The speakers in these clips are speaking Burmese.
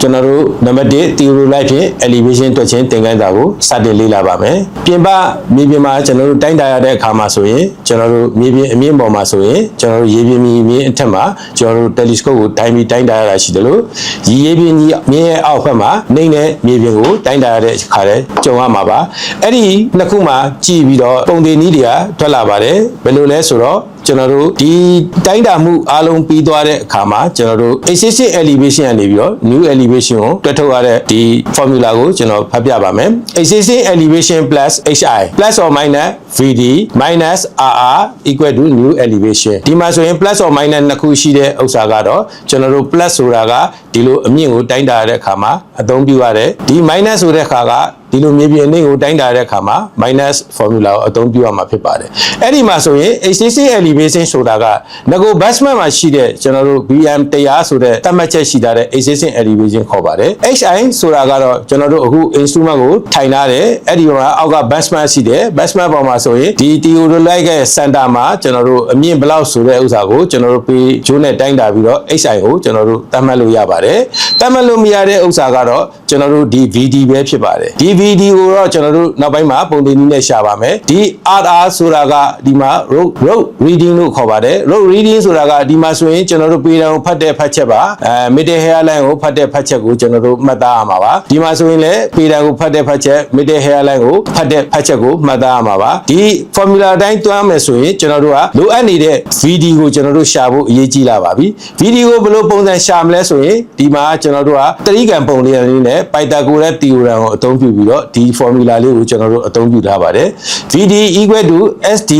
ကျွန်တော်တို့နံပါတ်1 theory ဖြင့် elevation တွက်ခြင်းသင်ခန်းစာကိုစတင်လေ့လာပါမယ်ပြင်ပမြေပြင်မှာကျွန်တော်တို့တိုင်းတာရတဲ့အခါမှာဆိုရင်ကျွန်တော်တို့မြေပြင်အမြင့်ပေါ်မှာဆိုရင်ကျွန်တော်တို့ရေပြင်မြေအထက်မှာကျွန်တော်တို့ telescope ကိုတိုင်းတာရတာရှိတယ်လို့ရေပြင်ကြီးမြင်းရဲ့အောက်ဘက်မှာနှိမ့်တဲ့မြေပြင်ကိုတိုင်းတာရတဲ့အခါလဲကြုံရမှာပါအဲ့ဒီနှစ်ခုမှာကြည့်ပြီးတော့ပုံသေးနည်းတွေကထွက်လာပါတယ်ဘယ်လိုလဲဆိုတော့ကျွန်တော်တို့ဒီတိုင်းတာမှုအားလုံးပြီးသွားတဲ့အခါမှာကျွန်တော်တို့ existing elevation ကနေပြီးတော့ new elevation ကိုတွက်ထုတ်ရတဲ့ဒီ formula ကိုကျွန်တော်ဖတ်ပြပါမယ် existing elevation plus hi plus or minus vd minus rr equal to new elevation ဒီမှာဆိုရင် plus or minus နှစ်ခုရှိတဲ့ဥစ္စာကတော့ကျွန်တော်တို့ plus ဆိုတာကဒီလိုအမြင့်ကိုတိုင်းတာရတဲ့အခါမှာအသုံးပြုရတယ်ဒီ minus ဆိုတဲ့အခါကဒီလိုမြေပြင်အနှိမ့်ကိုတိုင်းတာတဲ့အခါမှာ minus formula ကိုအသုံးပြုရမှာဖြစ်ပါတယ်အဲ့ဒီမှာဆိုရင် existing elevation ဆိုတာကငကို basement မှာရှိတဲ့ကျွန်တော်တို့ bm 100ဆိုတဲ့သတ်မှတ်ချက်ရှိတဲ့ existing elevation ခေါ်ပါတယ် hi ဆိုတာကတော့ကျွန်တော်တို့အခု instrument ကိုထိုင်ထားတယ်အဲ့ဒီမှာအောက်က basement ရှိတယ် basement ပေါ်မှာဆိုရင်ဒီ theodolite ရဲ့ center မှာကျွန်တော်တို့အမြင့်ဘလောက်ဆိုတဲ့ဥစ္စာကိုကျွန်တော်တို့ပေးဂျိုးနဲ့တိုင်းတာပြီးတော့ hi ကိုကျွန်တော်တို့သတ်မှတ်လို့ရပါတယ်သတ်မှတ်လို့မရတဲ့ဥစ္စာကတော့ကျွန်တော်တို့ဒီ vd ပဲဖြစ်ပါတယ်ဒီ vd ကိုတော့ကျွန်တော်တို့နောက်ပိုင်းမှာပုံသင်နည်းနဲ့ရှာပါမယ်ဒီ rr ဆိုတာကဒီမှာ road reading လို့ခေါ်ပါတယ် road reading ဆိုတာကဒီမှာဆိုရင်ကျွန်တော်တို့ပေတံကိုဖတ်တဲ့ဖတ်ချက်ပါmiddle hairline ကိုဖတ်တဲ့ဖတ်ချက်ကိုကျွန်တော်တို့မှတ်သားရမှာပါဒီမှာဆိုရင်လည်းပေတံကိုဖတ်တဲ့ဖတ်ချက် middle hairline ကိုဖတ်တဲ့ဖတ်ချက်ကိုမှတ်သားရမှာပါဒီ formula အတိုင်းတွန်းမယ်ဆိုရင်ကျွန်တော်တို့ကလိုအပ်နေတဲ့ vd ကိုကျွန်တော်တို့ရှာဖို့အရေးကြီးလာပါပြီ vd ကိုဘယ်လိုပုံစံရှာမလဲဆိုရင်ဒီမှာကျွန်တော်တို့ကတရိကံပုံလေးနဲ့ Pythagoras theorem ကိုအသုံးပြုပြီးတော့ဒီ formula လေးကိုကျွန်တော်တို့အသုံးပြုထားပါတယ် vd equal to st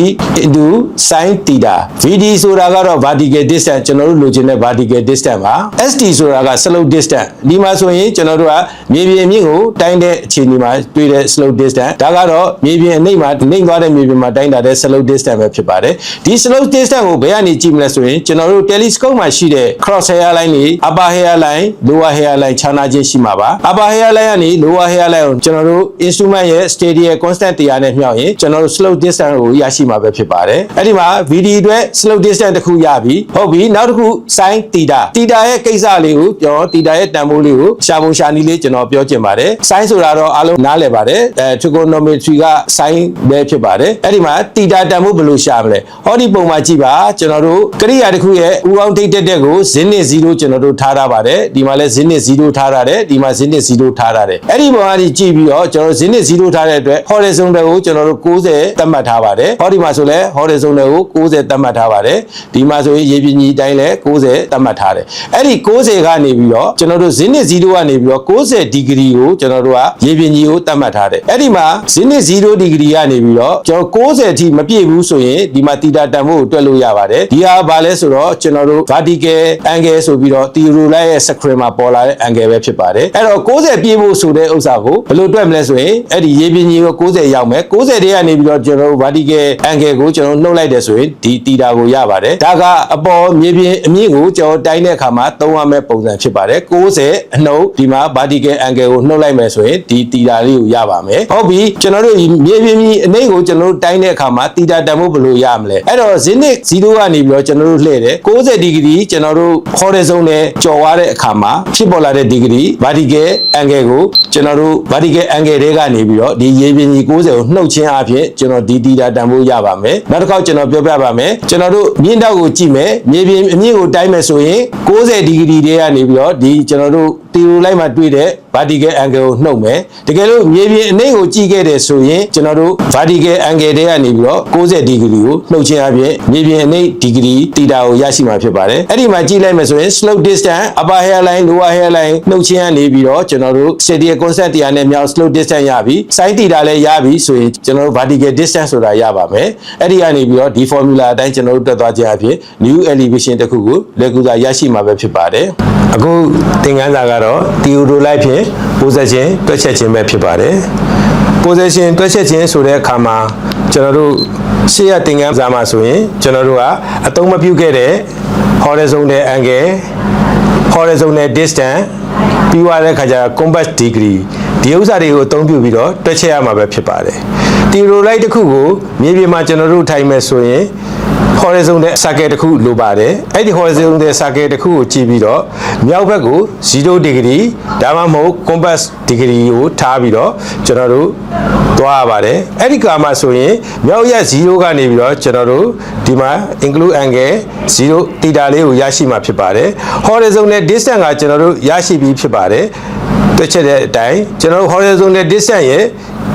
into sin theta vd ဆိုတာကတော့ vertical distance ကျွန်တော်တို့လိုချင်တဲ့ vertical distance ပါ st ဆိုတာက slope distance ဒီမှာဆိုရင်ကျွန်တော်တို့ကမြေပြင်အမြင့်ကိုတိုင်းတဲ့အခြေအနေမှာတွေ့တဲ့ slope distance ဒါကတော့မြေပြင်အနှိမ့်မှာနှိမ့်သွားတဲ့မြေပြင်မှာတိုင်းတာတဲ့ slope distance ပဲဖြစ်ပါတယ်ဒီ slope distance ကိုဘယ်ကနေကြည့်မလဲဆိုရင်ကျွန်တော်တို့ telescope မှာရှိတဲ့ cross hairline တွေ upper hairline lower hairline ခြားနာခြင်းရှိမှာပါ upper hairline ကနေ lower hairline ကိုကျွန်တော်တို့ instrument ရဲ့ stadial constant တရားနဲ့မြှောက်ရင်ကျွန်တော်တို့ slope distance ကိုရရှိမှာပဲဖြစ်ပါတယ်အဲ့ဒီမှာ vd အတွက် slope distance တစ်ခုရပြီဟုတ်ပြီနောက်တစ်ခု sin theta theta ရဲ့ကိစ္စလေးကိုကျွန်တော် theta ရဲ့တန်ဖိုးလေးကိုရှာပုံရှာနည်းလေးကျွန်တော်ပြောချင်ပါတယ် sin ဆိုတာတော့အားလုံးနားလည်ပါတယ်trigonometry က sin ပဲဖြစ်ပါတယ်အဲ့ဒီမှာ theta တန်ဖိုးဘယ်လိုရှာမလဲဟောဒီပုံမှာကြည့်ပါကျွန်တော်တို့ကရိယာတစ်ခုရဲ့ဥအောင်ထိတ်တက်ကိုဇင်းနဲ့0ကျွန်တော်တို့ထားထားပါတယ်ဒီမှာလဲဇင်းနဲ့0ထားရတယ်ဒီမှာဇင်းနဲ့0ထားရတယ်အဲ့ဒီပုံကနေကြည့်ပြီးတော့ကျွန်တော်ဇင်းနဲ့0ထားတဲ့အတွက် horizontal ကိုကျွန်တော်တို့90သတ်မှတ်ထားပါတယ်ဟောဒီမှာဆိုလဲ horizontal ကို90သတ်မှတ်ထားပါတယ်ဒီမှာဆိုရင်ရေပြင်ကြီးတိုင်းလဲ90သတ်မှတ်ထားတယ်အဲ့ဒီ90ကနေပြီးတော့ကျွန်တော်တို့ဇင်းနဲ့0ကနေပြီးတော့90ဒီဂရီကိုကျွန်တော်တို့ကရေပြင်ကြီးကိုသတ်မှတ်ထားတယ်အဲ့ဒီမှာဇင်းနဲ့0ဒီဂရီကနေပြီးတော့ကျွန်တော်90အထိမပြည့်ဘူးဆိုရင်ဒီမှာ theta တန်ဖိုးကိုတွက်လို့ရပါတယ်ဒီဟာဘာလဲဆိုတော့ကျွန်တော်တို့ vertical angle ဆိုပြီးတော့ theodolite ရဲ့ screen မှာပေါ်လာတဲ့ angle ပဲဖြစ်ပါတယ်အဲ့တော့90ပြည့်ဖို့ဆိုတဲ့ဥစ္စာကိုဘယ်လိုတွက်မလဲဆိုရင်အဲ့ဒီရေပြင်ကြီးကို90ရောက်မယ်90တဲကနေပြီးတော့ကျွန်တော်တို့ vertical angle ကိုကျွန်တော်နှုတ်လိုက်တယ်ဆိုရင်ဒီ theta ကိုရပါတယ်ဒါကအပေါ်မြေပြင်အမြင့်ကိုကျွန်တော်တိုင်းတဲ့အခါမှာသုံးရမယ့်ပုံစံဖြစ်ပါတယ်90အနှုတ်ဒီမှာ vertical angle ကိုနှုတ်လိုက်မယ်ဆိုရင်ဒီ theta လေးကိုရပါမယ်ဟုတ်ပြီကျွန်တော်တို့မြေပြင်ကြီးအနှိမ့်ကိုကျွန်တော်တို့တိုင်းတဲ့အခါမှာ theta တန်ဖိုးဘယ်လိုရမလဲအဲ့တော့ zenith 0ကနေပြီးတော့ကျွန်တော်တို့လှည့်တယ်90ဒီဂရီကျွန်တော်တို့ horizon နဲ့ကျော်သွားတဲ့အခါမှာဖြစ်ပေါ်လာတဲ့ဒီဂရီ vertical angle ကိုကျွန်တော်တို့ vertical angle တွေကနေပြီးတော့ဒီရေပြင်ကြီး90ကိုနှုတ်ခြင်းအပြင်ကျွန်တော်ဒီ theta တန်ဖိုးရပါမယ်နောက်တစ်ခါကျွန်တော်ပြောပြပါမယ်ကျွန်တော်တို့မြင့်တောက်ကိုကြည့်မယ်မြေပြင်အမြင့်ကိုတိုင်းမယ်ဆိုရင်90ဒီဂရီတွေကနေပြီးတော့ဒီကျွန်တော်တို့ theodolite မှာတွေ့တဲ့ vertical angle ကိုနှုတ်မယ်တကယ်လို့မြေပြင်အနှိမ့်ကိုကြည့်ခဲ့တယ်ဆိုရင်ကျွန်တော်တို့ vertical angle တွေကနေပြီးတော့90ဒီဂရီကိုနှုတ်ခြင်းအပြင်မြေပြင်အနှိမ့်ဒီဂရီ theta ကိုရရှိမှာဖြစ်ပါတယ်အဲ့ဒီမှာကြည့်လိုက်မယ်ဆိုရင် slope distance upper hairline lower hairline နှုတ်ခြင်းကနေပြီးတော့ကျွန်တော်တို့ stadial constant တရားနဲ့မြောက် slope distance ရပြီ sin theta လည်းရပြီဆိုရင်ကျွန်တော်တို့ vertical distance ဆိုတာရပါမယ်အဲ့ဒီကနေပြီးတော့ဒီ formula အတိုင်းကျွန်တော်တို့တက်သွားခြင်းအပြင် new elevation တစ်ခုကိုလက်ကူစာရရှိမှာပဲဖြစ်ပါတယ်အခုသင်ခန်းစာကတော့ theodolite ဖြင့် possession တွက်ချက်ခြင်းပဲဖြစ်ပါတယ် possession တွက်ချက်ခြင်းဆိုတဲ့အခါမှာကျွန်တော်တို့ရှေ့ရသင်ခန်းစာမှာဆိုရင်ကျွန်တော်တို့ကအသုံးမပြုခဲ့တဲ့ horizontal angle horizontal distance ပြီးသွားတဲ့အခါကျ compass degree ဒီဥစ္စာတွေကိုအသုံးပြုပြီးတော့တွက်ချက်ရမှာပဲဖြစ်ပါတယ် theodolite တစ်ခုကိုမြေပြင်မှာကျွန်တော်တို့ထိုင်မယ်ဆိုရင် horizontal circle တစ်ခုလိုပါတယ်အဲ့ဒီ horizontal circle တစ်ခုကိုကြည့်ပြီးတော့မြောက်ဘက်ကို0 degree ဒါမှမဟုတ် compass degree ကိုထားပြီးတော့ကျွန်တော်တို့သွားရပါတယ်အဲ့ဒီကမှာဆိုရင်မြောက်ရက်0ကနေပြီးတော့ကျွန်တော်တို့ဒီမှာ include angle 0 theta လေးကိုရရှိမှာဖြစ်ပါတယ် horizontal distance ကကျွန်တော်တို့ရရှိပြီးဖြစ်ပါတယ်တွက်ချက်တဲ့အတိုင်းကျွန်တော်တို့ horizontal distance ရဲ့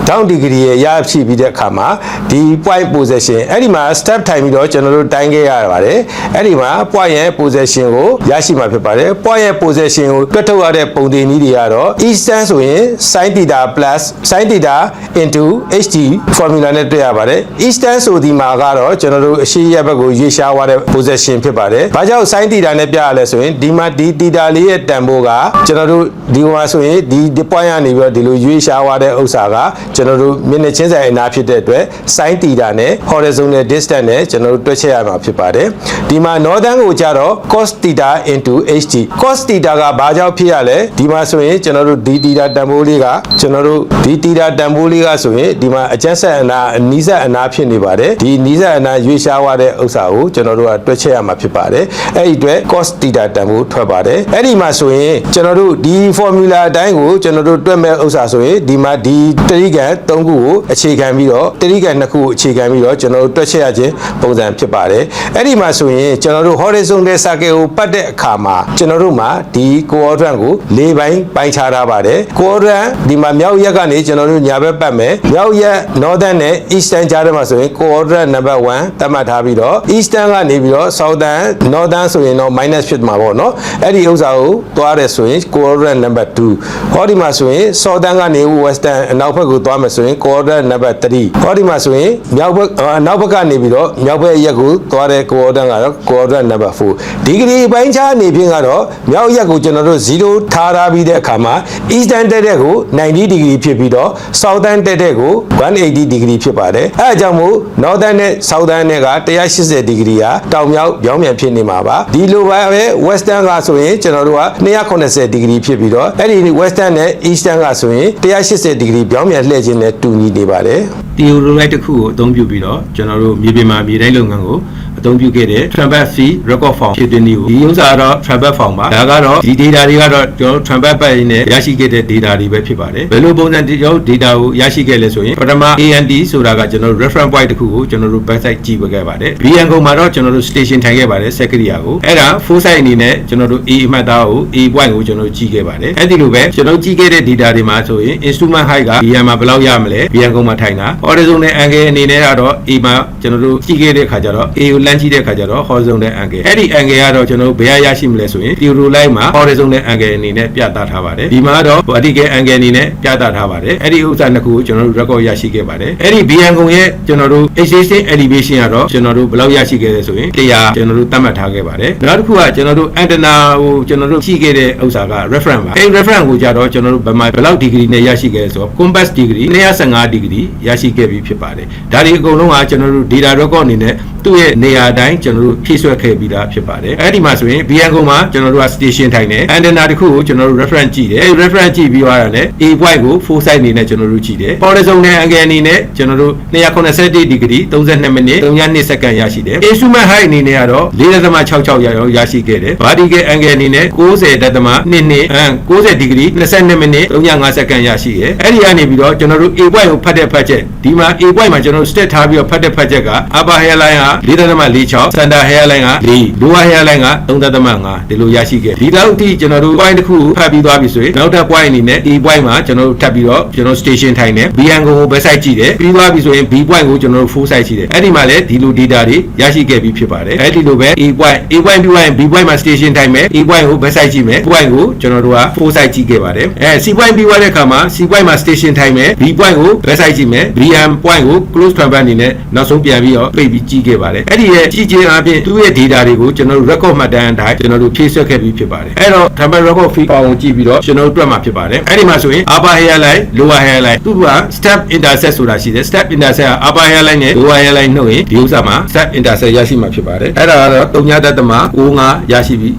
down degree ရဲ့ရရှိပြီးတဲ့အခါမှာဒီ point position အဲ့ဒီမှာ step ထိုင်ပြီးတော့ကျွန်တော်တို့တိုင်းခဲ့ရပါတယ်အဲ့ဒီမှာ point ရဲ့ position ကိုရရှိမှာဖြစ်ပါတယ် point ရဲ့ position ကိုတွက်ထုတ်ရတဲ့ပုံသဏ္ဍာန်တွေကတော့ eastern ဆိုရင် sin theta plus sin theta into ht formula နဲ့တွေ့ရပါတယ် eastern ဆိုဒီမှာကတော့ကျွန်တော်တို့အရှိရက်ဘက်ကိုရွေးရှားသွားတဲ့ position ဖြစ်ပါတယ်ဘာကြောင့် sin theta နဲ့ပြရလဲဆိုရင်ဒီမှာဒီ theta လေးရဲ့တန်ဖိုးကကျွန်တော်တို့ဒီဟိုဆိုရင်ဒီ point ကနေပြီးတော့ဒီလိုရွေးရှားသွားတဲ့ဥစ္စာကကျွန်တော်တို့မျက်နှာချင်းဆိုင်အနာဖြစ်တဲ့အတွက် sin theta နဲ့ horizontal distance နဲ့ကျွန်တော်တို့တွက်ချက်ရမှာဖြစ်ပါတယ်ဒီမှာ northern ကိုကြတော့ cos theta into ht cos theta ကဘာကြောင့်ဖြစ်ရလဲဒီမှာဆိုရင်ကျွန်တော်တို့ဒီ theta တန်ဖိုးလေးကကျွန်တော်တို့ဒီ theta တန်ဖိုးလေးကဆိုရင်ဒီမှာအကျက်ဆက်အနာနီးစပ်အနာဖြစ်နေပါတယ်ဒီနီးစပ်အနာရွေးရှားသွားတဲ့ဥစ္စာကိုကျွန်တော်တို့ကတွက်ချက်ရမှာဖြစ်ပါတယ်အဲ့ဒီအတွက် cos theta တန်ဖိုးထွက်ပါတယ်အဲ့ဒီမှာဆိုရင်ကျွန်တော်တို့ဒီ formula အတိုင်းကိုကျွန်တော်တို့တွက်မဲ့ဥစ္စာဆိုရင်ဒီမှာဒီတရိကန်3ခုကိုအခြေခံပြီးတော့တရိကန်2ခုကိုအခြေခံပြီးတော့ကျွန်တော်တို့တွက်ချက်ရခြင်းပုံစံဖြစ်ပါတယ်အဲ့ဒီမှာဆိုရင်ကျွန်တော်တို့ horizontal circle ကိုပတ်တဲ့အခါမှာကျွန်တော်တို့မှာဒီ quadrant ကို၄ပိုင်းပိုင်းခြားထားပါတယ် quadrant ဒီမှာမြောက်ရက်ကနေကျွန်တော်တို့ညာဘက်ပတ်မယ်မြောက်ရက် northern နဲ့ eastern ကြားထဲမှာဆိုရင် quadrant number 1သတ်မှတ်ထားပြီးတော့ eastern ကနေပြီးတော့ southern northern ဆိုရင်တော့ minus ဖြစ်မှာပေါ့နော်အဲ့ဒီဥစ္စာကိုသွားတယ်ဆိုရင် quadrant number 2ဟောဒီမှာဆိုရင် southern ကနေ western အနောက်ဘက်ကိုသွားမယ်ဆိုရင် quadrant number 3ဟောဒီမှာဆိုရင်မြောက်ဘက်နောက်ဘက်ကနေပြီးတော့မြောက်ဘက်ရက်ကိုသွားတဲ့ quadrant ကတော့ quadrant number 4ဒီဂရီပိုင်းခြားအနေဖြင့်ကတော့မြောက်ရက်ကိုကျွန်တော်တို့0ထားပြီးတဲ့အခါမှာ eastern တက်တဲ့ကို90 degree ဖြစ်ပြီးတော့ southern တက်တဲ့ကို180 degree ဖြစ်ပါတယ်အဲအကြောင်းမို့ northern နဲ့ southern နဲ့က180 degree ဟာတောင်မြောက်ပြောင်းပြန်ဖြစ်နေမှာပါဒီလိုပဲ western ကဆိုရင်ကျွန်တော်တို့က290 degree ဖြစ်ပြီးတော့အဲ့ဒီ western နဲ့ eastern ကဆိုရင်180 degree ပြောင်းပြန်လှည့်ခြင်းနဲ့တူညီနေပါတယ် theodolite တစ်ခုကိုအသုံးပြုပြီးတော့ကျွန်တော်တို့မြေပြင်မှာမြေတိုင်းလုပ်ငန်းကိုအသုံးပြုခဲ့တဲ့ trumpet fee record form ဖြစ်တဲ့နည်းကိုဒီဥစ္စာကတော့ trumpet form ပါဒါကတော့ဒီ data တွေကတော့ကျွန်တော် trumpet ပတ်ရင်းနဲ့ရရှိခဲ့တဲ့ data တွေပဲဖြစ်ပါတယ်ဘယ်လိုပုံစံကျွန်တော် data ကိုရရှိခဲ့လဲဆိုရင်ပထမ AND ဆိုတာကကျွန်တော် reference point တစ်ခုကိုကျွန်တော်တို့ website ကြည့်ခဲ့ပါတယ် BN ကုန်းမှာတော့ကျွန်တော်တို့ station ထိုင်ခဲ့ပါတယ် secretary ကိုအဲ့ဒါ full site အနေနဲ့ကျွန်တော်တို့ A အမှတ်သားကို A point ကိုကျွန်တော်တို့ကြည့်ခဲ့ပါတယ်အဲ့ဒီလိုပဲကျွန်တော်ကြည့်ခဲ့တဲ့ data တွေမှာဆိုရင် instrument height က BN မှာဘယ်လောက်ရမလဲ BN ကုန်းမှာထိုင်တာ horizontal angle အနေနဲ့ကတော့ A မှာကျွန်တော်တို့ကြည့်ခဲ့တဲ့ခါကျတော့ A ကိုလမ်းကြည့်တဲ့ခါကျတော့ horizontal angle အဲ့ဒီ angle ကတော့ကျွန်တော်တို့ဘယ်ရရှိမလဲဆိုရင် theodolite မှာ horizontal angle အနေနဲ့ပြသထားပါတယ်ဒီမှာတော့ vertical angle အနေနဲ့ပြသထားပါတယ်အဲ့ဒီဥစ္စာနှစ်ခုကိုကျွန်တော်တို့ record ရရှိခဲ့ပါတယ်အဲ့ဒီ BN ကုန်းရဲ့ကျွန်တော်တို့ existing elevation ကတော့ကျွန်တော်တို့ဘယ်လောက်ရရှိခဲ့လဲဆိုရင်100ကျွန်တော်တို့သတ်မှတ်ထားခဲ့ပါတယ်နောက်တစ်ခုကကျွန်တော်တို့ antenna ကိုကျွန်တော်တို့ကြည့်ခဲ့တဲ့ဥစ္စာက reference ပါအဲ့ reference ကိုကြတော့ကျွန်တော်တို့ဘယ်လောက် degree နဲ့ရရှိခဲ့လဲဆိုတော့ compass degree 215 degree ရရှိခဲ့ပြီးဖြစ်ပါတယ်ဒါတွေအကုန်လုံးကကျွန်တော်တို့ data record အနေနဲ့သူ့ရဲ့နေရာတိုင်းကျွန်တော်တို့ဖြည့်ဆွက်ခဲ့ပြီးသားဖြစ်ပါတယ်အဲ့ဒီမှာဆိုရင် BN ကုန်းမှာကျွန်တော်တို့က station ထိုင်တယ် antenna တစ်ခုကိုကျွန်တော်တို့ reference ကြည့်တယ်အဲ့ reference ကြည့်ပြီးသွားတာနဲ့ A point ကို full site အနေနဲ့ကျွန်တော်တို့ကြည့်တယ် horizontal angle အနေနဲ့ကျွန်တော်တို့290 degree 32 minute 32 second ရရှိတယ် instrument height အနေနဲ့ကတော့ 4.66 ရရှိခဲ့တယ် vertical angle အနေနဲ့ 90 degree 22 minute 35 second ရရှိတယ်အဲ့ဒီကနေပြီးတော့ကျွန်တော်တို့ A point ကိုဖတ်တဲ့ဖတ်ချက်ဒီမှာ A point မှာကျွန်တော်တို့ step ထားပြီးတော့ဖတ်တဲ့ဖတ်ချက်က upper hairline က 4.46 center hairline က4 lower hairline က 3.5 ဒီလိုရရှိခဲ့ဒီလောက်အထိကျွန်တော်တို့ point တစ်ခုဖတ်ပြီးသွားပြီဆိုရင်နောက်ထပ် point အနေနဲ့ A point မှာကျွန်တော်တို့ထပ်ပြီးတော့ကျွန်တော် station ထိုင်တယ် BN ကို website ကြည့်တယ်ပြီးသွားပြီဆိုရင် B point ကိုကျွန်တော်တို့ full site ကြည့်တယ်အဲ့ဒီမှာလည်းဒီလို data တွေရရှိခဲ့ပြီးဖြစ်ပါတယ်အဲ့ဒီလိုပဲ A point ပြီးသွားရင် B point မှာ station ထိုင်မယ် A point ကို website ကြည့်မယ် point ကိုကျွန်တော်တို့က full site ကြည့်ခဲ့ပါတယ်C point ပြီးသွားတဲ့အခါမှာ C point မှာ station ထိုင်မယ် B point ကို website ကြည့်မယ် BN point ကို close transfer အနေနဲ့နောက်ဆုံးပြန်ပြီးတော့ပိတ်ပြီးကြည့်ခဲ့ပါတယ်အဲ့ဒီရဲ့ကြည့်ခြင်းအပြင်သူ့ရဲ့ data တွေကိုကျွန်တော်တို့ record မှတ်တမ်းအတိုင်းကျွန်တော်တို့ဖြည့်ဆွက်ခဲ့ပြီးဖြစ်ပါတယ်အဲ့တော့ transfer record fee ပေါင်းကြည့်ပြီးတော့ကျွန်တော်တို့တွက်မှာဖြစ်ပါတယ်အဲ့ဒီမှာဆိုရင် upper hairline lower hairline သူက step intercept ဆိုတာရှိတယ် step intercept က upper hairline နဲ့ lower hairline နှုတ်ရင်ဒီဥစ္စာမှာ step intercept ရရှိမှာဖြစ်ပါတယ်အဲ့ဒါကတော့3.95ရရှိပြီး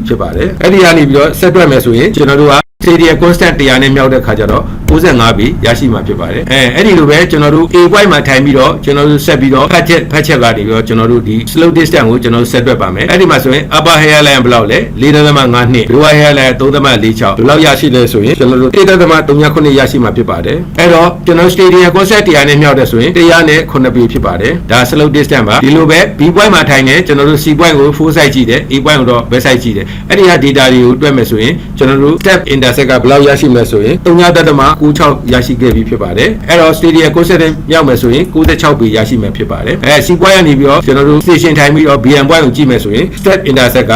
ဖြစ်ပါတယ်အဲ့ဒီကနေပြီးတော့ဆက်တွက်မယ်ဆိုရင်ကျွန်တော်တို့က radial constant 100နဲ့မြောက်တဲ့ခါကျတော့ 95ပေရရှိမှာဖြစ်ပါတယ်အဲ့ဒီလိုပဲကျွန်တော်တို့ A point မှာထိုင်ပြီးတော့ကျွန်တော်တို့ဆက်ပြီးတော့ဖတ်ချက်ကနေပြီးတော့ကျွန်တော်တို့ဒီ slope distance ကိုကျွန်တော်တို့ဆက်တွက်ပါမယ်အဲ့ဒီမှာဆိုရင် upper hairline ဘယ်လောက်လဲ 4.52 lower hairline 3.46 ဘယ်လောက်ရရှိလဲဆိုရင်ကျွန်တော်တို့ 1.39 ရရှိမှာဖြစ်ပါတယ်အဲ့တော့ကျွန်တော် stadium concept တရားနဲ့မြောက်တဲ့ဆိုရင်109ပေဖြစ်ပါတယ်ဒါ slope distance ပါဒီလိုပဲ B point မှာထိုင်နေကျွန်တော်တို့ C point ကို full side ကြည့်တယ် A point ကိုတော့ back side ကြည့်တယ်အဲ့ဒီဟာ data တွေကိုတွက်မယ်ဆိုရင်ကျွန်တော်တို့ step intersect ကဘယ်လောက်ရရှိမလဲဆိုရင်3.96 ရရှိခဲ့ပြီဖြစ်ပါတယ်အဲ့တော့ stadium concept နဲ့မြောက်မယ်ဆိုရင်96ပေရရှိမှာဖြစ်ပါတယ်C point ကနေပြီးတော့ကျွန်တော်တို့ station ထိုင်ပြီးတော့ BM point ကိုကြည့်မယ်ဆိုရင် step intersect က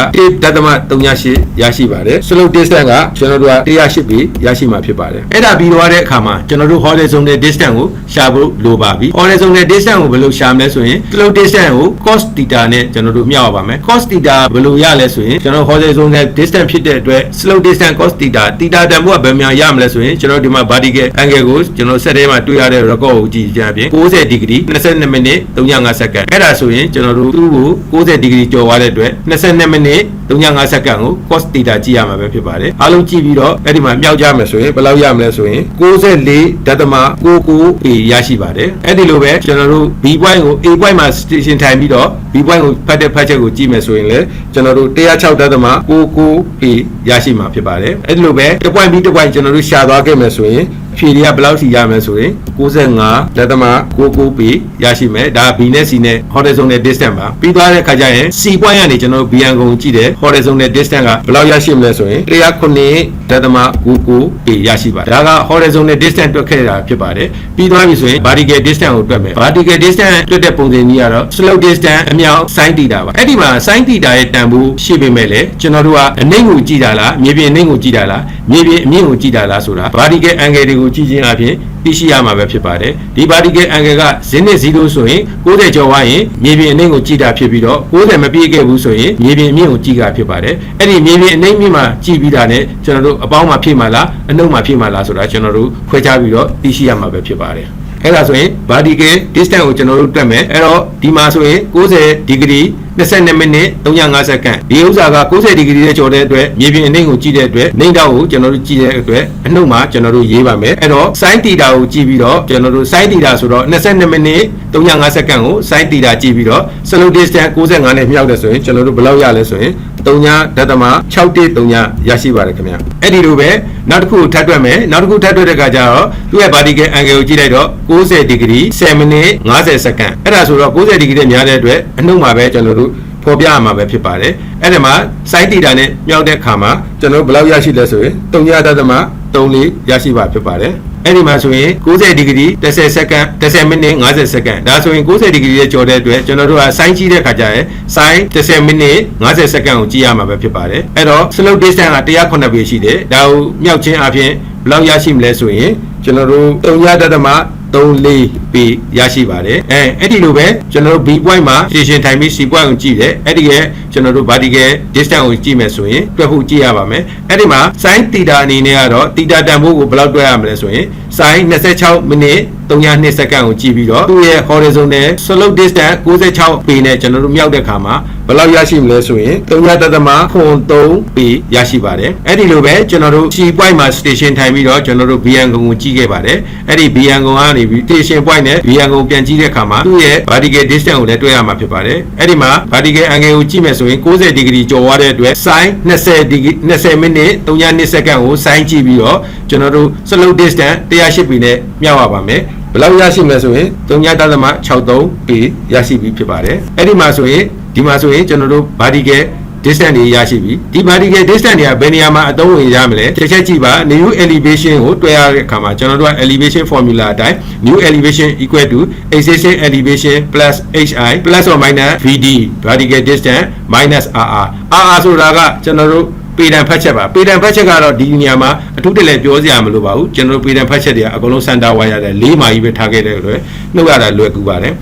1.38 ရရှိပါတယ် slope distance ကကျွန်တော်တို့က108ပေရရှိမှာဖြစ်ပါတယ်အဲ့ဒါပြီးတော့တဲ့အခါမှာကျွန်တော်တို့ horizontal distance ကိုရှာဖို့လိုပါပြီ horizontal distance ကိုဘယ်လိုရှာမလဲဆိုရင် slope distance ကို cos theta နဲ့ကျွန်တော်တို့မြောက်ရပါမယ် cos theta ဘယ်လိုရလဲဆိုရင်ကျွန်တော် horizontal distance ဖြစ်တဲ့အတွက် slope distance cos theta တန်ဖိုးကဘယ်များရမလဲဆိုရင်ကျွန်တော်ဒီမှာ vertical angle ကိုကျွန်တော်ဆက်ထဲမှာတွေ့ရတဲ့ record ကိုကြည့်ကြပြင်90 degree 22 မိနစ်35 စက္ကန့်အဲ့ဒါဆိုရင်ကျွန်တော်တို့သူ့ကို90 degree ကျော်သွားတဲ့အတွက်22 မိနစ်35 စက္ကန့်ကို cos theta ကြည့်ရမှာပဲဖြစ်ပါတယ်အားလုံးကြည့်ပြီးတော့အဲ့ဒီမှာမြောက်ကြမယ်ဆိုရင်ဘယ်လောက်ရမလဲဆိုရင်94.99 ပေရရှိပါတယ်အဲ့ဒီလိုပဲကျွန်တော်တို့ B point ကို A point မှာ station ထိုင်ပြီးတော့ B point ကိုဖတ်တဲ့ဖတ်ချက်ကိုကြည့်မယ်ဆိုရင်လည်းကျွန်တော်တို့106.99 ပေရရှိမှာဖြစ်ပါတယ်အဲ့ဒီလိုပဲတစ် point ပြီးတစ် point ကျွန်တော်တို့ရှာသွားခဲ့မယ်ဆိုရင်ဖြေတွေကဘယ်လောက်စီရမလဲဆိုရင်95.99 ပေရရှိမယ်ဒါ B နဲ့ C နဲ့ horizontal distance ပါပြီးသွားတဲ့ခါကျရင် C point ကနေကျွန်တော်တို့ B အန်ကုန်ကြည့်တယ် horizontal distance ကဘယ်လောက်ရရှိမလဲဆိုရင်109.99 ပေရရှိပါတယ်ဒါက horizontal distance တွက်ခဲ့တာဖြစ်ပါတယ်ပြီးသွားပြီဆိုရင် vertical distance ကိုတွက်မယ် vertical distance တွက်တဲ့ပုံစံကြီးကတော့ slope distance အမြောက် sin theta ပါအဲ့ဒီမှာ sin theta ရဲ့တန်ဖိုးရှိပေမဲ့လည်းကျွန်တော်တို့ကအနှိမ့်ကိုကြည့်တာလားမြေပြင်အနှိမ့်ကိုကြည့်တာလားမြေပြင်အမြင့်ကိုကြည့်တာလားဆိုတာ vertical angle တွေကိုကြည့်ခြင်းအပြင်သိရှိရမှာပဲဖြစ်ပါတယ်ဒီ vertical angle က0.0ဆိုရင်90ကျော်သွားရင်မြေပြင်အနှိမ့်ကိုကြည့်တာဖြစ်ပြီးတော့90မပြည့်ခဲ့ဘူးဆိုရင်မြေပြင်အမြင့်ကိုကြည့်တာဖြစ်ပါတယ်အဲ့ဒီမြေပြင်အနှိမ့်မြင့်မှာကြည့်ပြီးတာနဲ့ကျွန်တော်တို့အပေါင်းမှာဖြစ်မှာလားအနှုတ်မှာဖြစ်မှာလားဆိုတာကျွန်တော်တို့ခွဲခြားပြီးတော့သိရှိရမှာပဲဖြစ်ပါတယ်အဲ့ဒါဆိုရင် vertical distance ကိုကျွန်တော်တို့တွက်မယ်အဲ့တော့ဒီမှာဆိုရင်90 degree 22 မိနစ်35 စက္ကန့်ဒီဥစ္စာက90 ဒီဂရီနဲ့ကျော်တဲ့အတွက်မြေပြင်အနှိမ့်ကိုကြည့်တဲ့အတွက်နှိမ့်တောက်ကိုကျွန်တော်တို့ကြည့်တဲ့အတွက်အနှုတ်မှာကျွန်တော်တို့ရေးပါမယ်အဲ့တော့ sin theta ကိုကြည့်ပြီးတော့ကျွန်တော်တို့ sin theta ဆိုတော့22 မိနစ်35 စက္ကန့်ကို sin theta ကြည့်ပြီးတော့ slope distance 95နဲ့မြောက်တယ်ဆိုရင်ကျွန်တော်တို့ဘယ်လောက်ရလဲဆိုရင်3.613ရရှိပါတယ်ခင်ဗျအဲ့ဒီလိုပဲနောက်တစ်ခုထပ်တွက်မယ်နောက်တစ်ခုထပ်တွက်တဲ့အခါကျတော့သူ့ရဲ့ vertical angle ကိုကြည့်လိုက်တော့90 ဒီဂရီ10 မိနစ်50 စက္ကန့်အဲ့ဒါဆိုတော့90 ဒီဂရီနဲ့များတဲ့အတွက်အနှုတ်မှာပဲကျွန်တော်တို့ဖော်ပြရမှာပဲဖြစ်ပါတယ်အဲ့ဒါမှာ sin theta နဲ့မြောက်တဲ့အခါမှာကျွန်တော်တို့ဘယ်လောက်ရရှိလဲဆိုရင်3.34ရရှိပါဖြစ်ပါတယ်အဲ့ဒီမှာဆိုရင်90 ဒီဂရီ10 စက္ကန့်10 မိနစ်50 စက္ကန့်ဒါဆိုရင်90 ဒီဂရီရဲ့ကျော်တဲ့အတွက်ကျွန်တော်တို့က sin ကြည့်တဲ့အခါကျရင် sin 10 မိနစ်50 စက္ကန့်ကိုကြည့်ရမှာပဲဖြစ်ပါတယ်အဲ့တော့ slope distance က109 ပေရှိတယ်ဒါကိုမြောက်ခြင်းအပြင်ဘယ်လောက်ရရှိမလဲဆိုရင်ကျွန်တော်တို့3.34 ပေရရှိပါတယ်အဲ့ဒီလိုပဲကျွန်တော်တို့ B point မှာ station ထိုင်ပြီး C point ကိုကြည့်တယ်အဲ့ဒီရဲ့ကျွန်တော်တို့ vertical distance ကိုကြည့်မယ်ဆိုရင်တွက်ဖို့ကြည့်ရပါမယ်အဲ့ဒီမှာ sin theta အနေနဲ့ကတော့ theta တန်ဖိုးကိုဘယ်လောက်တွက်ရမလဲဆိုရင် sin 26 မိနစ်32 စက္ကန့်ကိုကြည့်ပြီးတော့သူ့ရဲ့ horizontal slope distance 96 ပေနဲ့ကျွန်တော်တို့မြောက်တဲ့ခါမှာဘယ်လောက်ရရှိမလဲဆိုရင်3.3 ပေရရှိပါတယ်အဲ့ဒီလိုပဲကျွန်တော်တို့ C point မှာ station ထိုင်ပြီးတော့ကျွန်တော်တို့ B အန်ကုန်ကိုကြည့်ခဲ့ပါတယ်အဲ့ဒီ B အန်ကုန်ကနေပြီး station point နဲ့ B အန်ကုန်ပြန်ကြည့်တဲ့ခါမှာသူ့ရဲ့ vertical distance ကိုလည်းတွက်ရမှာဖြစ်ပါတယ်အဲ့ဒီမှာ vertical angle ကိုကြည့်မယ်ဆိုရင်90 ဒီဂရီကျော်သွားတဲ့အတွက် sin 20 ဒီဂရီ20 မိနစ်32 စက္ကန့်ကို sin ကြည့်ပြီးတော့ကျွန်တော်တို့ slope distance 108 ပေနဲ့မြောက်ရပါမယ်ဘယ်လောက်ရရှိမလဲဆိုရင်3.63 ပေရရှိပြီဖြစ်ပါတယ်အဲ့ဒီမှာဆိုရင်ဒီမှာဆိုရင်ကျွန်တော်တို့ vertical distance တွေရရှိပြီဒီ vertical distance တွေကဘယ်နေရာမှာအသုံးဝင်ရမလဲတစ်ချက်ကြည့်ပါ new elevation ကိုတွဲရတဲ့အခါမှာကျွန်တော်တို့က elevation formula အတိုင်း new elevation equal to existing elevation plus hi plus or minus vd vertical distance minus rr rr ဆိုတာကကျွန်တော်တို့ပေတံဖတ်ချက်ပါပေတံဖတ်ချက်ကတော့ဒီနေရာမှာအထူးတလဲပြောစရာမလိုပါဘူးကျွန်တော်တို့ပေတံဖတ်ချက်တွေကအကုန်လုံးစင်တာဝိုင်းရတယ်၄မာကြီးပဲထားခဲ့တဲ့အတွက်နှုတ်ရတာလွယ်ကူပါတယ်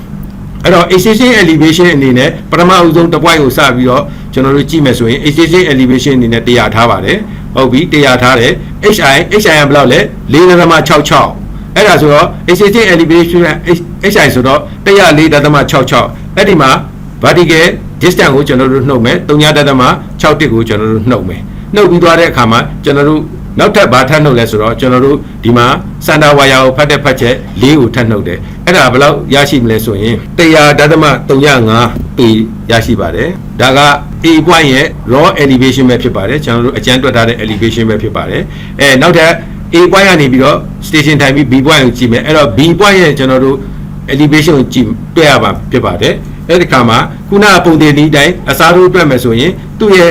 အဲ့တော့ existing elevation အနေနဲ့ပထမအဦးဆုံးတစ် point ကိုစပြီးတော့ကျွန်တော်တို့ကြည့်မယ်ဆိုရင် existing elevation အနေနဲ့100ထားပါတယ်ဟုတ်ပြီ100ထားတယ် hi ကဘယ်လောက်လဲ4.66အဲ့ဒါဆိုတော့ existing elevation hi ဆိုတော့104.66အဲ့ဒီမှာ vertical distance ကိုကျွန်တော်တို့နှုတ်မယ်3.61ကိုကျွန်တော်တို့နှုတ်မယ်နှုတ်ပြီးသွားတဲ့အခါမှာကျွန်တော်တို့ နောက်ထပ်ဘာထပ်နှုတ်လဲဆိုတော့ကျွန်တော်တို့ဒီမှာစန္ဒဝါယာကိုဖတ်တဲ့ဖတ်ချက်၄ကိုထပ်နှုတ်တယ်အဲ့ဒါဘယ်လောက်ရရှိမလဲဆိုရင်100.35ပေရရှိပါတယ်ဒါက A point ရဲ့ raw elevation ပဲဖြစ်ပါတယ်ကျွန်တော်တို့အကျန်းတွက်ထားတဲ့ elevation ပဲဖြစ်ပါတယ်နောက်ထပ် A point ကနေပြီးတော့ station ထိုင်ပြီး B point ကိုကြည့်မယ်အဲ့တော့ B point ရဲ့ကျွန်တော်တို့ elevation ကိုကြည့်တွေ့ရပါဖြစ်ပါတယ်အဲ့ဒီခါမှာခုနပုံတင်ဒီတိုင်းအစားထိုးတွက်မယ်ဆိုရင်သူ့ရဲ့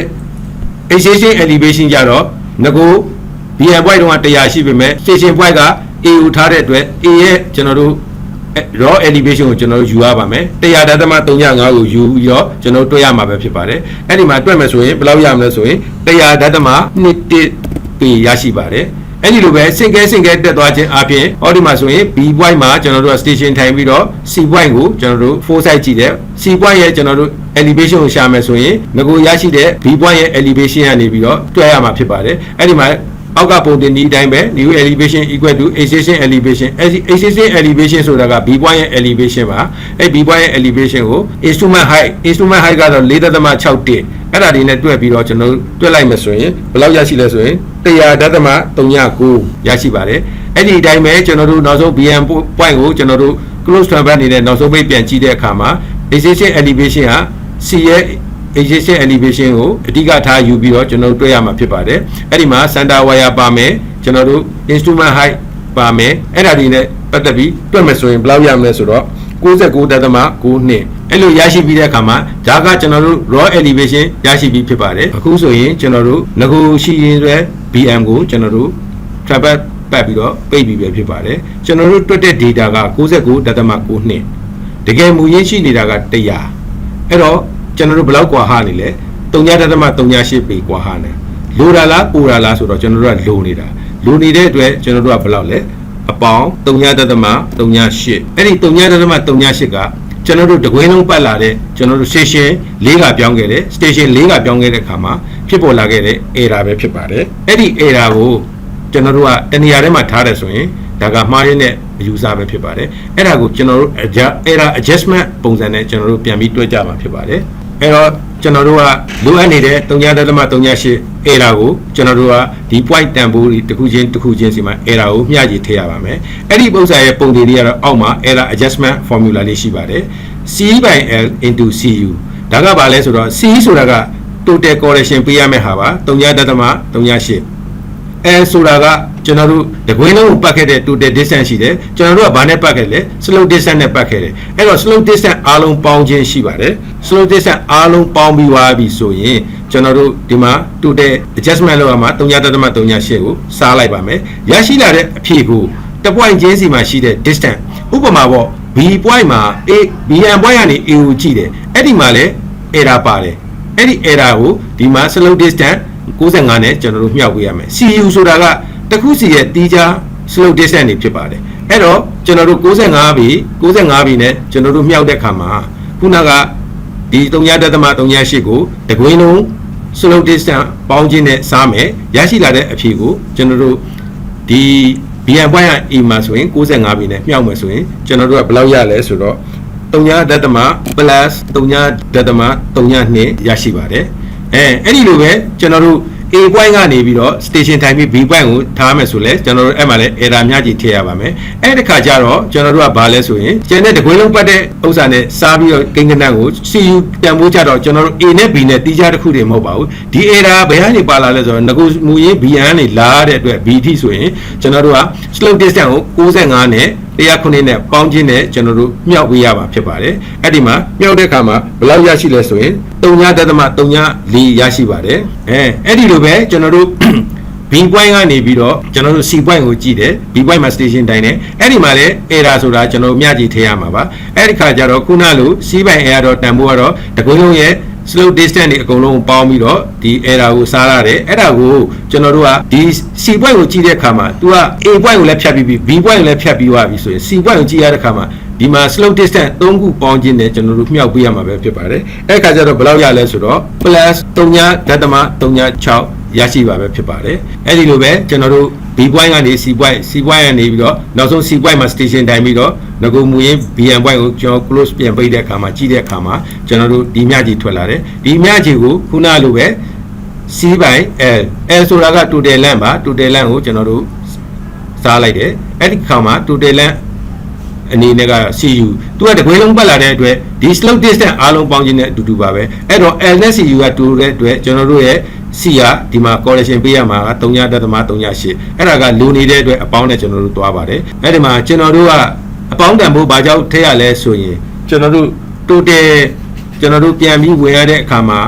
excitation elevation ကြတော့ငကို BM point တုန်းက100ရှိပေမဲ့ station point က A ကိုထားတဲ့အတွက် A ရဲ့ကျွန်တော်တို့ raw elevation ကိုကျွန်တော်တို့ယူရပါမယ်100.35ကိုယူပြီးတော့ကျွန်တော်တို့တွက်ရမှာပဲဖြစ်ပါတယ်အဲ့ဒီမှာတွက်မယ်ဆိုရင်ဘယ်လောက်ရမလဲဆိုရင်100.21ပေရရှိပါတယ်အဲ့ဒီလိုပဲစင်ကဲတက်သွားခြင်းအပြင်ဟောဒီမှာဆိုရင် B point မှာကျွန်တော်တို့ station ထိုင်ပြီးတော့ C point ကိုကျွန်တော်တို့ foresight ကြည့်တယ် C point ရဲ့ကျွန်တော်တို့ elevation ကိုရှာမယ်ဆိုရင်ငကိုရရှိတဲ့ B point ရဲ့ elevation ကနေပြီးတော့တွက်ရမှာဖြစ်ပါတယ်အဲ့ဒီမှာအောက်ကပုံတင်ဒီအတိုင်းပဲ new elevation equal to existing elevation existing elevation ဆိုတာက B point ရဲ့ elevation ပါအဲ့ B point ရဲ့ elevation ကို instrument height ကတော့ 4.61အဲ့ဒါဒီနဲ့တွက်ပြီးတော့ကျွန်တော်တွက်လိုက်မယ်ဆိုရင်ဘယ်လောက်ရရှိလဲဆိုရင်100.39ရရှိပါတယ်အဲ့ဒီအတိုင်းပဲကျွန်တော်တို့နောက်ဆုံး BM point ကိုကျွန်တော်တို့ close transfer နေတဲ့နောက်ဆုံးပိတ်ပြန်ကြည့်တဲ့အခါမှာ existing elevation က C ရဲ့ existing elevation ကိုအဓိကထားယူပြီးတော့ကျွန်တော်တို့တွေ့ရမှာဖြစ်ပါတယ်အဲ့ဒီမှာ center wire ပါမယ်ကျွန်တော်တို့ instrument height ပါမယ်အဲ့ဒါဒီနဲ့ပတ်သက်ပြီးတွက်မယ်ဆိုရင်ဘယ်လောက်ရမလဲဆိုတော့99.92အဲ့လိုရရှိပြီးတဲ့အခါမှာဒါကကျွန်တော်တို့ raw elevation ရရှိပြီးဖြစ်ပါတယ်အခုဆိုရင်ကျွန်တော်တို့ငကိုရှိရင်တွေ BM ကိုကျွန်တော်တို့ travel ပတ်ပြီးတော့ပိတ်ပြီးပဲဖြစ်ပါတယ်ကျွန်တော်တို့တွက်တဲ့ data က99.92တကယ်မူရင်းရှိနေတာက100အဲ့တော့ကျွန်တော်တို့ဘယ်လောက်ကွာဟနေလဲ3.38ပေကွာဟနေလိုတာလားပိုတာလားဆိုတော့ကျွန်တော်တို့ကလိုနေတာလိုနေတဲ့အတွက်ကျွန်တော်တို့ကဘယ်လောက်လဲအပေါင်း3.38အဲ့ဒီ3.38ကကျွန်တော်တို့တကွင်းလုံးပတ်လာတဲ့ကျွန်တော်တို့ station ၄ကပြောင်းခဲ့တယ် station ၄ကပြောင်းခဲ့တဲ့အခါမှာဖြစ်ပေါ်လာခဲ့တဲ့ error ပဲဖြစ်ပါတယ်အဲ့ဒီ error ကိုကျွန်တော်တို့ကတနေရာထဲမှာထားတယ်ဆိုရင်ဒါကမှားရင်းနဲ့အယူဆပဲဖြစ်ပါတယ်အဲ့ဒါကိုကျွန်တော်တို့ error adjustment ပုံစံနဲ့ကျွန်တော်တို့ပြန်ပြီးတွက်ကြမှာဖြစ်ပါတယ်အဲ့တော့ကျွန်တော်တို့ကလိုအပ်နေတဲ့3.38 error ကိုကျွန်တော်တို့ကဒီ point တန်ဖိုးတွေတစ်ခုချင်းစီမှာ error ကိုမျှကြီးထည့်ရပါမယ်အဲ့ဒီပုံစံရဲ့ပုံတွေတွေကတော့အောက်မှာ error adjustment formula လေးရှိပါတယ် C/L into CU ဒါကဘာလဲဆိုတော့ C ဆိုတာက total correction ပေးရမယ့်ဟာပါ3.38L ဆိုတာကကျွန်တော်တို့တကွင်းလုံးကိုပတ်ခဲ့တဲ့ total distance ရှိတယ်ကျွန်တော်တို့ကဘာနဲ့ပတ်ခဲ့လဲ slope distance နဲ့ပတ်ခဲ့တယ်အဲ့တော့ slope distance အားလုံးပေါင်းခြင်းရှိပါတယ် slope distance အားလုံးပေါင်းပြီးသွားပြီဆိုရင်ကျွန်တော်တို့ဒီမှာ total adjustment လုပ်ရမှာ3.38ကိုစားလိုက်ပါမယ်ရရှိလာတဲ့အဖြေကိုတစ် point ချင်းစီမှာရှိတဲ့ distance ဥပမာပေါ့ B point မှာ BM point ကနေ A ကိုကြည့်တယ်အဲ့ဒီမှာလဲ error ပါတယ်အဲ့ဒီ error ကိုဒီမှာ slope distance 95နဲ့ကျွန်တော်တို့မြှောက်ပေးရမယ် CU ဆိုတာကတစ်ခုစီရဲ့တီးခြား slope distance တွေဖြစ်ပါတယ်အဲ့တော့ကျွန်တော်တို့95ပြီနဲ့ကျွန်တော်တို့မြှောက်တဲ့ခါမှာခုနကဒီ3.38ကိုတကွင်းလုံး slope distance ပေါင်းခြင်းနဲ့စားမယ်ရရှိလာတဲ့အဖြေကိုကျွန်တော်တို့ဒီ BM point က A မှာဆိုရင်95ပြီနဲ့မြှောက်မယ်ဆိုရင်ကျွန်တော်တို့ကဘယ်လောက်ရလဲဆိုတော့3.+3.32ရရှိပါတယ်အဲ့ဒီလိုပဲကျွန်တော်တို့ A point ကနေပြီးတော့ station ထိုင်ပြီး B point ကိုထားမယ်ဆိုလဲကျွန်တော်တို့အဲ့မှာလဲ error များကြီးထည့်ရပါမယ်အဲ့ဒီခါကျတော့ကျွန်တော်တို့ကဘာလဲဆိုရင်ကျန်တဲ့တကွင်းလုံးပတ်တဲ့ဥစ္စာနဲ့စားပြီးတော့ကိန်းကနန်းကို CU တန်ဖိုးကြတော့ကျွန်တော်တို့ A နဲ့ B နဲ့တီးခြားတစ်ခုတည်းမဟုတ်ပါဘူးဒီ error ဘယ်ကနေပါလာလဲဆိုတော့ငကိုမူရင်း B ကနေလာတဲ့အတွက် B ထိဆိုရင်ကျွန်တော်တို့က slope distance ကို95နဲ့109နဲ့ပေါင်းခြင်းနဲ့ကျွန်တော်တို့မြှောက်ပေးရပါဖြစ်ပါတယ်အဲ့ဒီမှာမြှောက်တဲ့အခါမှာဘယ်လောက်ရရှိလဲဆိုရင်3.34ရရှိပါတယ်အဲ့ဒီလိုပဲကျွန်တော်တို့ B point ကနေပြီးတော့ကျွန်တော်တို့ C point ကိုကြည့်တယ် B point မှာ station တိုင်းတယ်အဲ့ဒီမှာလည်း error ဆိုတာကျွန်တော်တို့မျှကြီးထည့်ရမှာပါအဲ့ဒီခါကျတော့ခုနလို C by error တော့တန်ဖိုးကတော့တကွင်းလုံးရဲ့ slope distance တွေအကုန်လုံးပေါင်းပြီးတော့ဒီ error ကိုစားရတယ်အဲ့ဒါကိုကျွန်တော်တို့ကဒီ C point ကိုကြည့်တဲ့အခါမှာ तू က A point ကိုလည်းဖြတ်ပြီး B point ကိုလည်းဖြတ်ပြီးသွားပြီဆိုရင် C point ကိုကြည့်ရတဲ့အခါမှာဒီမှာ slope distance 3ခုပေါင်းခြင်းနဲ့ကျွန်တော်တို့မြှောက်ပေးရမှာပဲဖြစ်ပါတယ်အဲ့ခါကျတော့ဘယ်လောက်ရလဲဆိုတော့ +3.36ရရှိပါပဲဖြစ်ပါတယ်အဲ့ဒီလိုပဲကျွန်တော်တို့ B point ကနေ C point ကနေပြီးတော့နောက်ဆုံး C point မှာ station တိုင်းပြီးတော့ငကိုမူရင်း BM point ကိုကျွန်တော် close ပြန်ပိတ်တဲ့အခါမှာကြည့်တဲ့အခါမှာကျွန်တော်တို့ဒီမြကြီးထွက်လာတယ်ဒီမြကြီးကိုခုနလိုပဲ C ပိုင်း L ဆိုတာက total length ပါ total length ကိုကျွန်တော်တို့စားလိုက်တယ်အဲ့ဒီခါမှာ total length အနေနဲ့က CU သူကတကွေးလုံးပတ်လာတဲ့အတွက်ဒီ slope distance အားလုံးပေါင်းခြင်းနဲ့အတူတူပါပဲအဲ့တော့ L နဲ့ CU ကတူတဲ့အတွက်ကျွန်တော်တို့ရဲ့ C ကဒီမှာ correlation ပေးရမှာက 3.38 အဲ့ဒါကလိုနေတဲ့အတွက်အပေါင်းနဲ့ကျွန်တော်တို့သွားပါတယ်အဲ့ဒီမှာကျွန်တော်တို့ကအပေါင်းတန်ဖို့ဘာကြောင့်ထည့်ရလဲဆိုရင်ကျွန်တော်တို့ total ကျွန်တော်တို့ပြန်ပြီးဝင်ရတဲ့အခါမှာ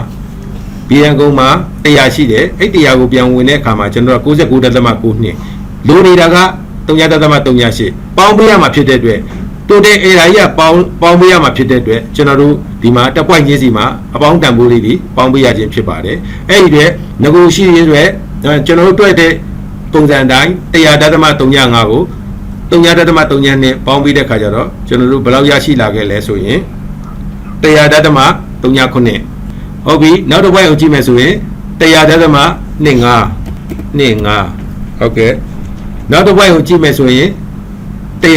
BN ကုန်းမှာ100ရှိတယ်အဲ့100ကိုပြန်ဝင်တဲ့အခါမှာကျွန်တော်တို့ 99.9 လိုနေတာက 3.38 ပေါင်းပေးရမှာဖြစ်တဲ့အတွက် total area ကြီးကပေါင်းပေးရမှာဖြစ်တဲ့အတွက်ကျွန်တော်တို့ဒီမှာတစ်ပွိုင်ချင်းစီမှာအပေါင်းတန်ဖိုးလေးတွေပေါင်းပေးရခြင်းဖြစ်ပါတယ်အဲ့ဒီအတွက်ငကိုရှိရတဲ့ကျွန်တော်တို့တွေ့တဲ့ပုံစံတိုင်း 100.35 ကို 3.39 နဲ့ပေါင်းပေးတဲ့ခါကျတော့ကျွန်တော်တို့ဘယ်လောက်ရရှိလာခဲ့လဲဆိုရင် 100.39 ဟုတ်ပြီနောက်တစ်ပွိုင်ကိုကြည့်မယ်ဆိုရင် 100.25 ဟုတ်ကဲ့နောက်တစ်ပွိုင်ကိုကြည့်မယ်ဆိုရင် 100.15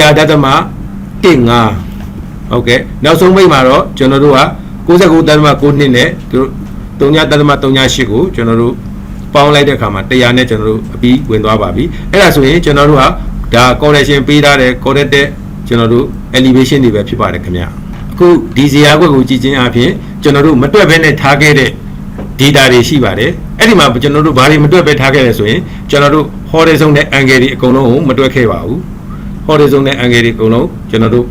ဟုတ်ကဲ့နောက်ဆုံးပိတ်မှာတော့ကျွန်တော်တို့က 99.9 နဲ့သူတို့ 3.38 ကိုကျွန်တော်တို့ပေါင်းလိုက်တဲ့အခါမှာ100နဲ့ကျွန်တော်တို့အပြီးဝင်သွားပါပြီအဲ့ဒါဆိုရင်ကျွန်တော်တို့ကဒါ correction ပေးထားတဲ့ corrected ကျွန်တော်တို့ elevation တွေပဲဖြစ်ပါတယ်ခင်ဗျအခုဒီဇာတ်ခွက်ကိုကြည့်ခြင်းအပြင်ကျွန်တော်တို့မတွက်ဘဲနဲ့ထားခဲ့တဲ့ data တွေရှိပါတယ်အဲ့ဒီမှာကျွန်တော်တို့ဘာတွေမတွက်ဘဲထားခဲ့လဲဆိုရင်ကျွန်တော်တို့ horizon နဲ့ angle တွေအကုန်လုံးကိုမတွက်ခဲ့ပါဘူး horizon နဲ့ angle တွေအကုန်လုံးကျွန်တော်တို့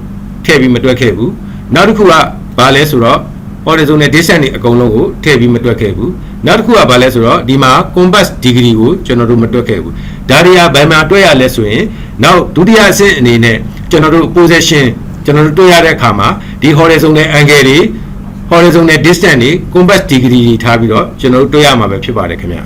ထည့်ပြီးမတွက်ခဲ့ဘူးနောက်တစ်ခုကဘာလဲဆိုတော့ horizon နဲ့ distance တွေအကုန်လုံးကိုထည့်ပြီးမတွက်ခဲ့ဘူးနောက်တစ်ခုကဘာလဲဆိုတော့ဒီမှာ compass degree ကိုကျွန်တော်တို့မတွက်ခဲ့ဘူးဒါတွေကဘယ်မှာတွက်ရလဲဆိုရင်နောက်ဒုတိယအဆင့်အနေနဲ့ကျွန်တော်တို့ position ကျွန်တော်တို့တွက်ရတဲ့အခါမှာဒီ horizon နဲ့ angle တွေ horizon နဲ့ distance တွေ compass degree တွေထားပြီးတော့ကျွန်တော်တို့တွက်ရမှာပဲဖြစ်ပါတယ်ခင်ဗျာ